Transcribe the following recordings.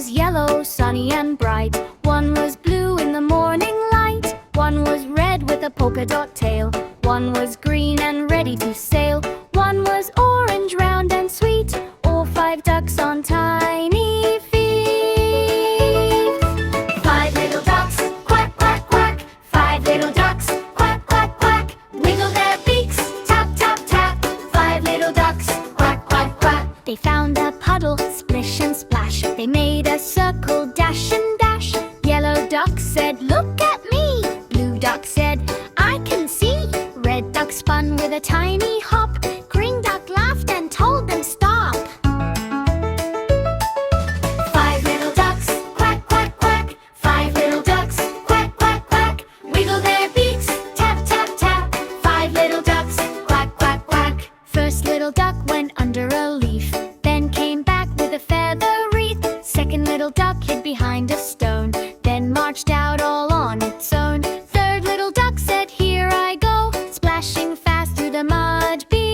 was yellow, sunny and bright. One was blue in the morning light. One was red with a polka dot tail. One was green and ready to sail. One was orange, round and sweet. All 5 ducks on tiny feet. 5 little ducks, quack, quack, quack. 5 little ducks, quack, quack, quack. Wiggle their beaks, tap, tap, tap. 5 little ducks, quack, quack, quack. They found a puddle, splish and splash. They made a circle, dash and dash. Yellow duck said, "Look at me." Blue duck said, "I can see." Red duck spun with a tiny hop. Green duck laughed and told them stop. 5 little ducks, quack, quack, quack. 5 little ducks, quack, quack, quack. Wiggle their beaks, tap, tap, tap. 5 little ducks, quack, quack, quack. First little duck went under a leaf, then came back with a feather wreath. Second little duck hid behind a stone, then marched out all on its own. Third little duck said, "Here I go," splashing fast through the mud below.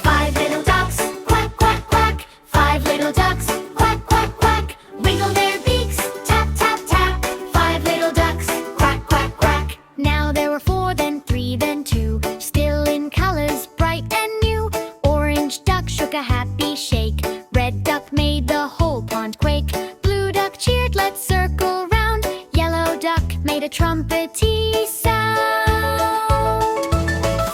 5 little ducks, quack, quack, quack. 5 little ducks, quack, quack, quack. Wiggle their beaks, tap, tap, tap. 5 little ducks, quack, quack, quack. Now there were 4, then 3, then 2, still in colors bright and new. Orange duck shook a happy shake. Red duck made the whole pond quake. Blue duck cheered, "Let's circle round." Yellow duck made a trumpety sound.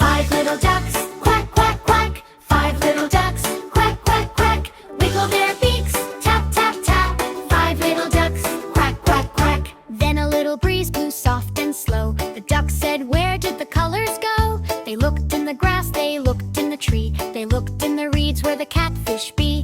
5 little ducks, quack, quack, quack. 5 little ducks, quack, quack, quack. Wiggle their beaks, tap, tap, tap. 5 little ducks, quack, quack, quack. Then a little breeze blew soft and slow. The duck said, "Where did the colors go?" They looked in the grass, they looked in the tree. They looked in the reeds where the catfish be.